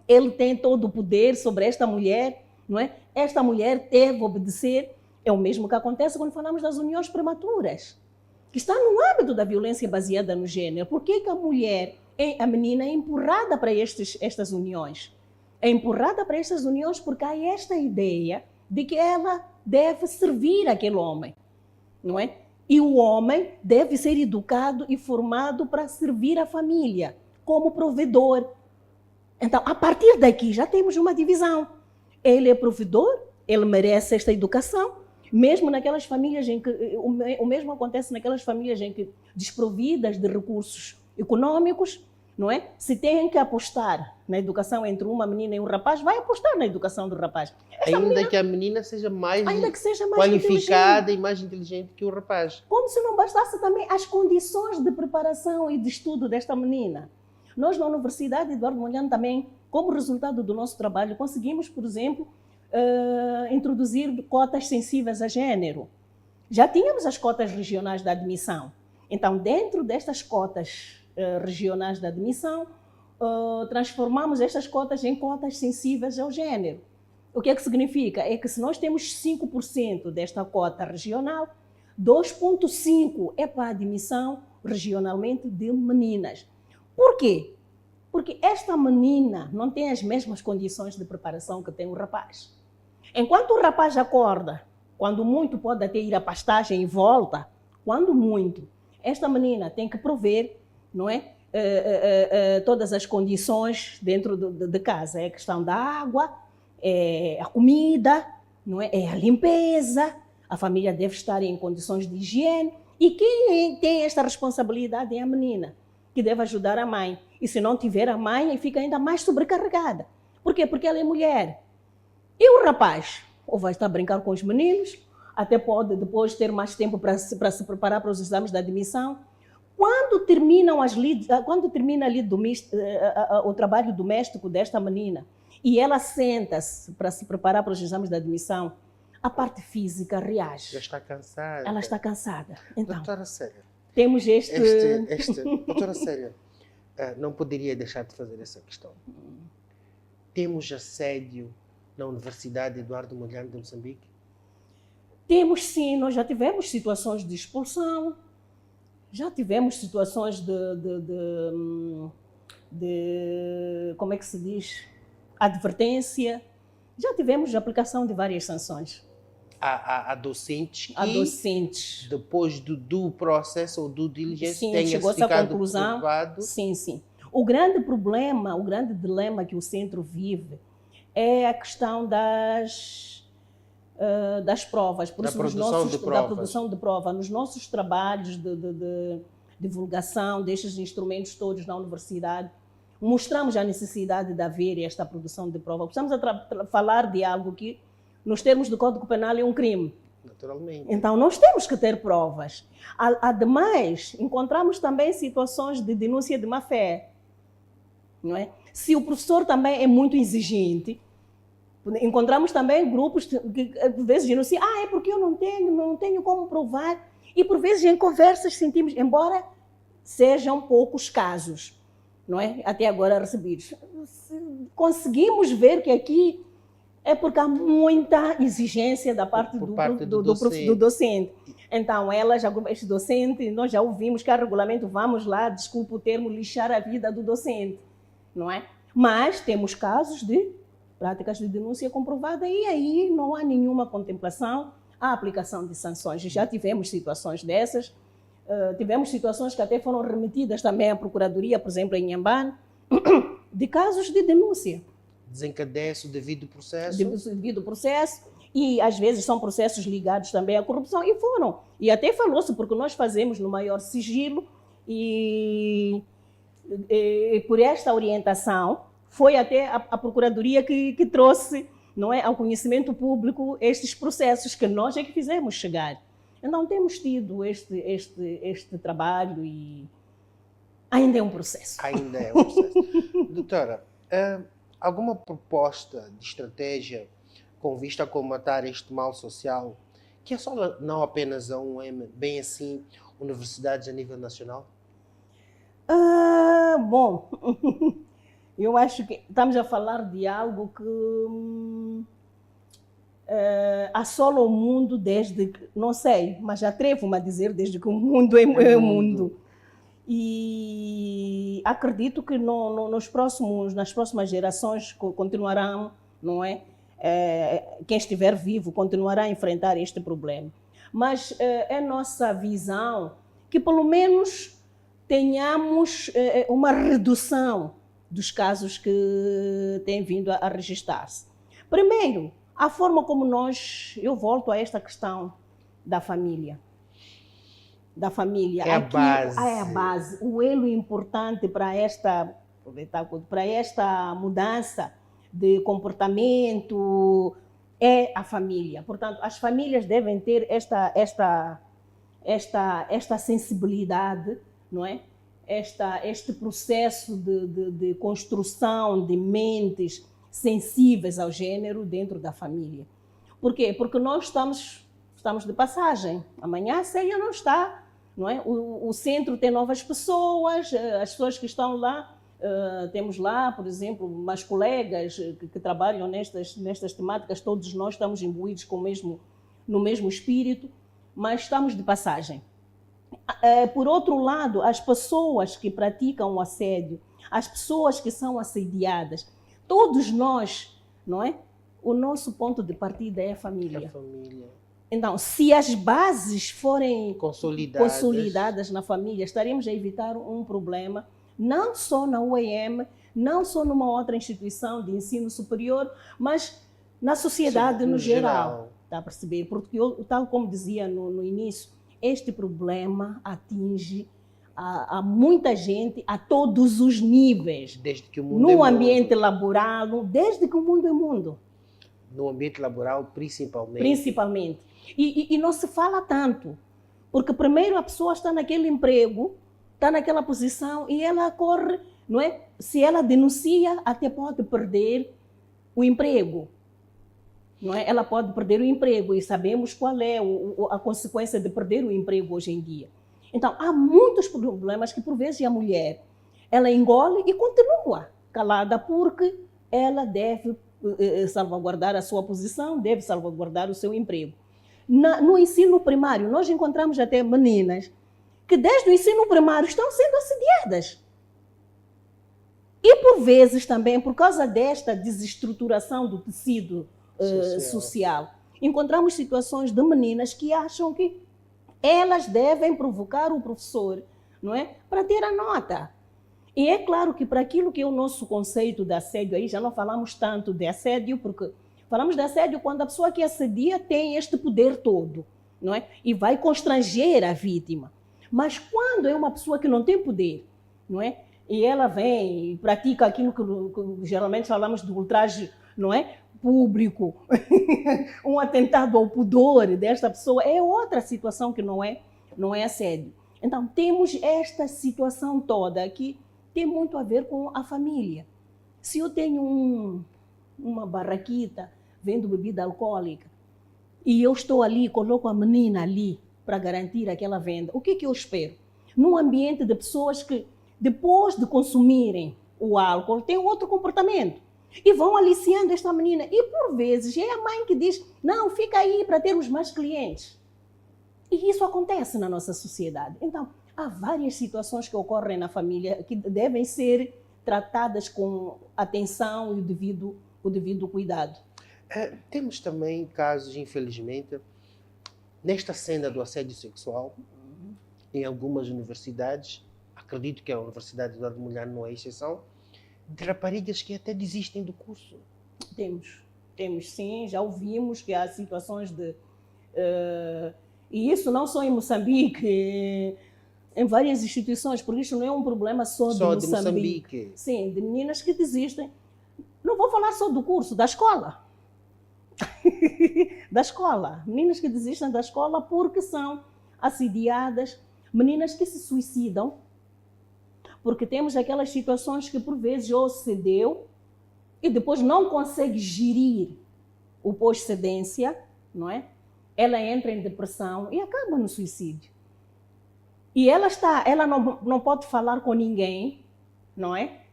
B: ele tem todo o poder sobre esta mulher, não é? Esta mulher deve obedecer. É o mesmo que acontece quando falamos das uniões prematuras, que está no âmbito da violência baseada no gênero. Por que a mulher, a menina, é empurrada para estas uniões? É empurrada para estas uniões porque há esta ideia de que ela deve servir aquele homem, não é? E o homem deve ser educado e formado para servir a família, como provedor. Então, a partir daqui, já temos uma divisão. Ele é provedor ele merece esta educação, mesmo naquelas famílias em que, o mesmo acontece naquelas famílias em que, desprovidas de recursos econômicos, não é? Se tem que apostar na educação entre uma menina e um rapaz, vai apostar na educação do rapaz.
A: Ainda que a menina seja mais
B: Ainda que seja mais
A: qualificada e mais inteligente que o rapaz.
B: Como se não bastasse também as condições de preparação e de estudo desta menina. Nós, na Universidade Eduardo Mondlane, também, como resultado do nosso trabalho, conseguimos, por exemplo, introduzir cotas sensíveis a gênero. Já tínhamos as cotas regionais de admissão. Então, dentro destas cotas regionais de admissão, transformamos estas cotas em cotas sensíveis ao gênero. O que é que significa? É que se nós temos 5% desta cota regional, 2,5% é para a admissão regionalmente de meninas. Por quê? Porque esta menina não tem as mesmas condições de preparação que tem o rapaz. Enquanto o rapaz acorda, quando muito pode até ir à pastagem e volta, quando muito, esta menina tem que prover, não é? Todas as condições dentro de casa. É a questão da água, é a comida, não é? É a limpeza, a família deve estar em condições de higiene. E quem tem esta responsabilidade é a menina, que deve ajudar a mãe. E se não tiver a mãe, fica ainda mais sobrecarregada. Por quê? Porque ela é mulher. E o rapaz? Ou vai estar a brincar com os meninos, até pode depois ter mais tempo para se preparar para os exames de admissão. Quando termina ali o trabalho doméstico desta menina e ela senta-se para se preparar para os exames de admissão, a parte física reage.
A: Já está cansada.
B: Ela está cansada. Então,
A: doutora Célia,
B: temos
A: doutora Célia, não poderia deixar de fazer essa questão. Temos assédio na Universidade Eduardo Mondlane de Moçambique?
B: Temos sim, nós já tivemos situações de expulsão, já tivemos situações de como é que se diz, advertência, já tivemos a aplicação de várias sanções.
A: Há docentes
B: Há
A: que,
B: docentes.
A: depois do processo ou do diligência,
B: Sim,
A: tenha
B: chegou-se à
A: ficado
B: conclusão.
A: provado.
B: Sim, sim. O grande problema, o grande dilema que o centro vive é a questão das provas. Por
A: Da
B: isso,
A: produção de provas.
B: da produção de prova. Nos nossos trabalhos de divulgação destes instrumentos todos na universidade, mostramos a necessidade de haver esta produção de prova. Estamos a falar de algo que, nos termos do Código Penal, é um crime.
A: Naturalmente.
B: Então, nós temos que ter provas. Ademais, encontramos também situações de denúncia de má-fé. Não é? Se o professor também é muito exigente, encontramos também grupos que, por vezes, denunciam, é porque eu não tenho como provar. E, por vezes, em conversas sentimos, embora sejam poucos casos, não é? Até agora recebidos, conseguimos ver que aqui é porque há muita exigência da parte do docente. Então, este docente, nós já ouvimos que há regulamento, vamos lá, desculpa o termo, lixar a vida do docente, não é? Mas temos casos de práticas de denúncia comprovada e aí não há nenhuma contemplação à aplicação de sanções. Já tivemos situações dessas, tivemos situações que até foram remetidas também à Procuradoria, por exemplo, em Inhambane, de casos de denúncia.
A: Desencadeia-se o devido processo.
B: Devido processo, e às vezes são processos ligados também à corrupção, e foram. E até falou-se, porque nós fazemos no maior sigilo, e por esta orientação, foi até a Procuradoria que trouxe, não é, ao conhecimento público estes processos que nós é que fizemos chegar. Então, temos tido este trabalho e ainda é um processo.
A: Ainda é um processo. Doutora, alguma proposta de estratégia com vista a combater este mal social, que é só não apenas a UEM, bem assim, universidades a nível nacional?
B: Bom, eu acho que estamos a falar de algo que assola o mundo desde, não sei, mas atrevo-me a dizer desde que o mundo é mundo. E acredito que nas próximas gerações continuarão, não é? Quem estiver vivo continuará a enfrentar este problema. Mas é nossa visão que pelo menos tenhamos uma redução dos casos que têm vindo a registrar-se. Primeiro, A forma como eu volto a esta questão da família. Da família.
A: É a base.
B: É a base. O elo importante para esta mudança de comportamento é a família. Portanto, as famílias devem ter esta sensibilidade, não é? Este processo de construção de mentes sensíveis ao género dentro da família. Por quê? Porque nós estamos de passagem. Amanhã a Célia não está, não é? O centro tem novas pessoas, as pessoas que estão lá, temos lá, por exemplo, umas colegas que trabalham nestas temáticas, todos nós estamos imbuídos no mesmo espírito, mas estamos de passagem. Por outro lado, as pessoas que praticam o assédio, as pessoas que são assediadas, todos nós, não é? O nosso ponto de partida é a família. Então, se as bases forem consolidadas na família, estaremos a evitar um problema, não só na UEM, não só numa outra instituição de ensino superior, mas na sociedade no geral. Está a perceber? Porque, tal como dizia no início, este problema atinge a muita gente a todos os níveis.
A: Desde que o mundo
B: no ambiente laboral, desde que o mundo é mundo.
A: No ambiente laboral, principalmente.
B: Principalmente. E não se fala tanto. Porque primeiro a pessoa está naquele emprego, está naquela posição e ela corre, não é? Se ela denuncia, até pode perder o emprego. Não é? Ela pode perder o emprego e sabemos qual é a consequência de perder o emprego hoje em dia. Então, há muitos problemas que, por vezes, a mulher, ela engole e continua calada porque ela deve salvaguardar a sua posição, deve salvaguardar o seu emprego. No ensino primário, nós encontramos até meninas que, desde o ensino primário, estão sendo assediadas. E, por vezes, também, por causa desta desestruturação do tecido social, encontramos situações de meninas que acham que elas devem provocar o professor, não é? Para ter a nota. E é claro que para aquilo que é o nosso conceito de assédio, aí já não falamos tanto de assédio, porque falamos de assédio quando a pessoa que assedia tem este poder todo, não é? E vai constranger a vítima. Mas quando é uma pessoa que não tem poder, não é? E ela vem e pratica aquilo que geralmente falamos de ultraje, não é? Público, um atentado ao pudor desta pessoa, é outra situação que não é assédio. Então, temos esta situação toda que tem muito a ver com a família. Se eu tenho uma barraquita vendo bebida alcoólica e eu estou ali, coloco a menina ali para garantir aquela venda, o que eu espero? Num ambiente de pessoas que, depois de consumirem o álcool, têm outro comportamento. E vão aliciando esta menina. E, por vezes, é a mãe que diz, não, fica aí para termos mais clientes. E isso acontece na nossa sociedade. Então, há várias situações que ocorrem na família que devem ser tratadas com atenção e o devido cuidado.
A: Temos também casos, infelizmente, nesta cena do assédio sexual, em algumas universidades, acredito que a Universidade Eduardo Mondlane não é exceção, de raparigas que até desistem do curso. Temos sim, já ouvimos que há situações de... e isso não só em Moçambique, em várias instituições, porque isso não é um problema só de Moçambique. Sim, de meninas que desistem. Não vou falar só do curso, da escola. Da escola. Meninas que desistem da escola porque são assediadas, meninas que se suicidam, porque temos aquelas situações que, por vezes, ou cedeu e depois não consegue gerir o pós-cedência, não é? Ela entra em depressão e acaba no suicídio. E ela não pode falar com ninguém, não é?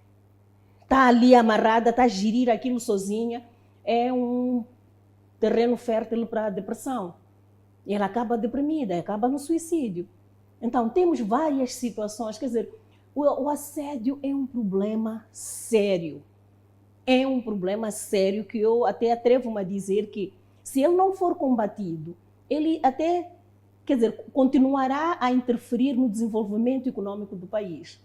A: Está ali amarrada, está a gerir aquilo sozinha. É um terreno fértil para a depressão. E ela acaba deprimida, acaba no suicídio. Então, temos várias situações, quer dizer, o assédio é um problema sério. É um problema sério que eu até atrevo-me a dizer que, se ele não for combatido, ele até, quer dizer, continuará a interferir no desenvolvimento econômico do país.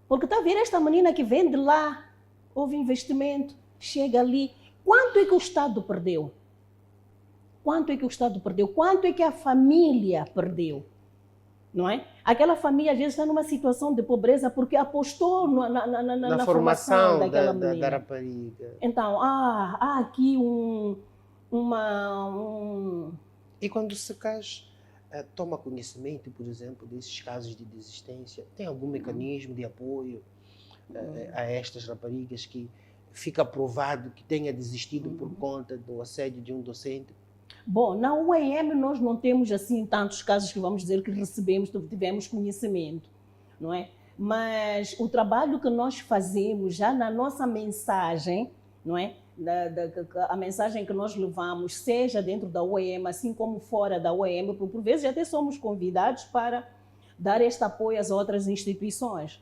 A: Porque está a ver esta menina que vende lá, houve investimento, chega ali. Quanto é que o Estado perdeu?
B: quanto é que o Estado perdeu, quanto é que a família perdeu, não é? Aquela família às vezes está numa situação de pobreza porque apostou na formação daquela menina.
A: da rapariga.
B: Então, há aqui
A: E quando se casa, toma conhecimento, por exemplo, desses casos de desistência, tem algum mecanismo de apoio a estas raparigas que fica provado que tenha desistido por conta do assédio de um docente?
B: Bom, na UEM nós não temos assim tantos casos que vamos dizer que tivemos conhecimento, não é? Mas o trabalho que nós fazemos já na nossa mensagem, não é? A mensagem que nós levamos, seja dentro da UEM, assim como fora da UEM, por vezes até somos convidados para dar este apoio às outras instituições.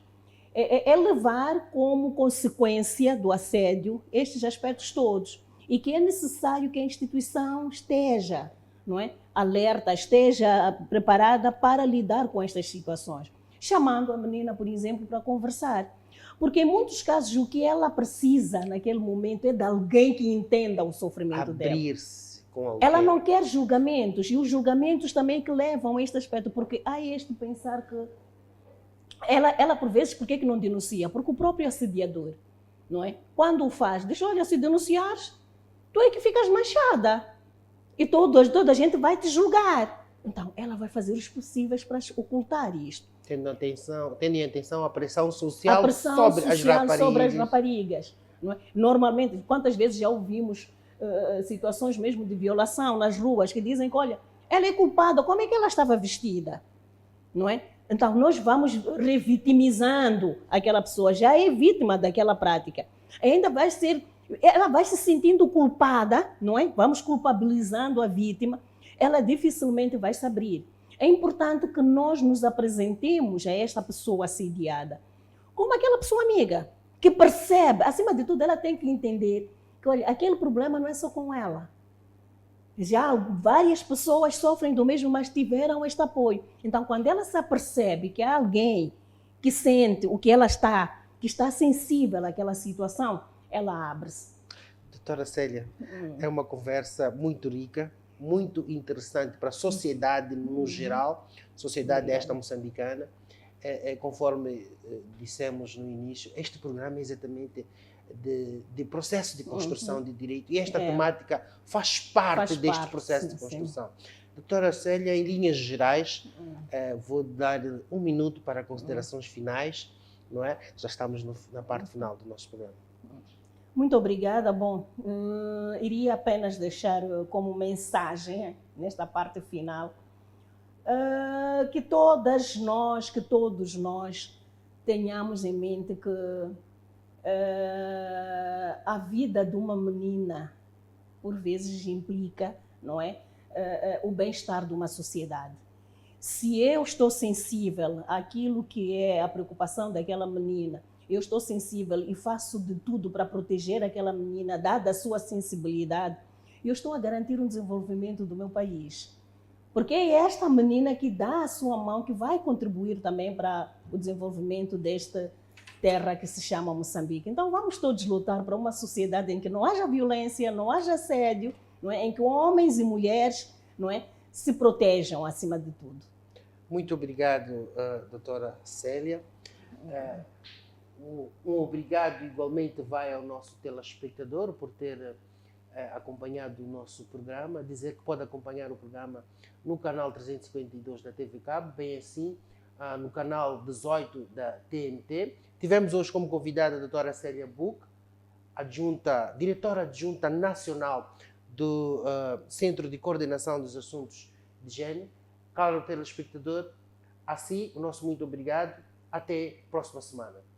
B: É levar como consequência do assédio estes aspectos todos. E que é necessário que a instituição esteja, não é, alerta, esteja preparada para lidar com estas situações. Chamando a menina, por exemplo, para conversar. Porque em muitos casos o que ela precisa naquele momento é de alguém que entenda o sofrimento dela.
A: Abrir-se com alguém.
B: Ela não quer julgamentos, e os julgamentos também que levam a este aspecto, porque há este pensar que ela por vezes, por que não denuncia? Porque o próprio assediador, não é? Quando o faz, diz, olha, se denunciares, tu é que ficas manchada e toda a gente vai te julgar. Então, ela vai fazer os possíveis para ocultar isto.
A: Tendo em atenção a pressão social, sobre as raparigas.
B: Não é? Normalmente, quantas vezes já ouvimos situações mesmo de violação nas ruas que dizem que, olha, ela é culpada, como é que ela estava vestida? Não é? Então, nós vamos revitimizando aquela pessoa, já é vítima daquela prática. Ela vai se sentindo culpada, não é? Vamos culpabilizando a vítima, ela dificilmente vai se abrir. É importante que nós nos apresentemos a esta pessoa assediada como aquela pessoa amiga, que percebe, acima de tudo, ela tem que entender que, olha, aquele problema não é só com ela. Já várias pessoas sofrem do mesmo, mas tiveram este apoio. Então, quando ela se apercebe que há alguém que sente o que ela está, que está sensível àquela situação, ela abre-se.
A: Doutora Célia, é uma conversa muito rica, muito interessante para a sociedade no geral, sociedade esta moçambicana. Conforme dissemos no início, este programa é exatamente de processo de construção de direito, e esta temática faz parte deste processo de construção. Doutora Célia, em linhas gerais, vou dar 1 minuto para considerações finais, não é? Já estamos na parte final do nosso programa.
B: Muito obrigada. Bom, iria apenas deixar como mensagem, nesta parte final, que todos nós tenhamos em mente que a vida de uma menina, por vezes, implica, não é, o bem-estar de uma sociedade. Se eu estou sensível àquilo que é a preocupação daquela menina, eu estou sensível e faço de tudo para proteger aquela menina, dada a sua sensibilidade, eu estou a garantir um desenvolvimento do meu país. Porque é esta menina que dá a sua mão, que vai contribuir também para o desenvolvimento desta terra que se chama Moçambique. Então vamos todos lutar para uma sociedade em que não haja violência, não haja assédio, não é? Em que homens e mulheres, não é, se protejam acima de tudo. Muito obrigado, doutora Célia.
A: Um obrigado igualmente vai ao nosso telespectador por ter acompanhado o nosso programa. Dizer que pode acompanhar o programa no canal 352 da TV Cabo, bem assim no canal 18 da TNT. Tivemos hoje como convidada a doutora Célia Buc, diretora adjunta nacional do Centro de Coordenação dos Assuntos de Gênero. Caro telespectador, assim, o nosso muito obrigado. Até a próxima semana.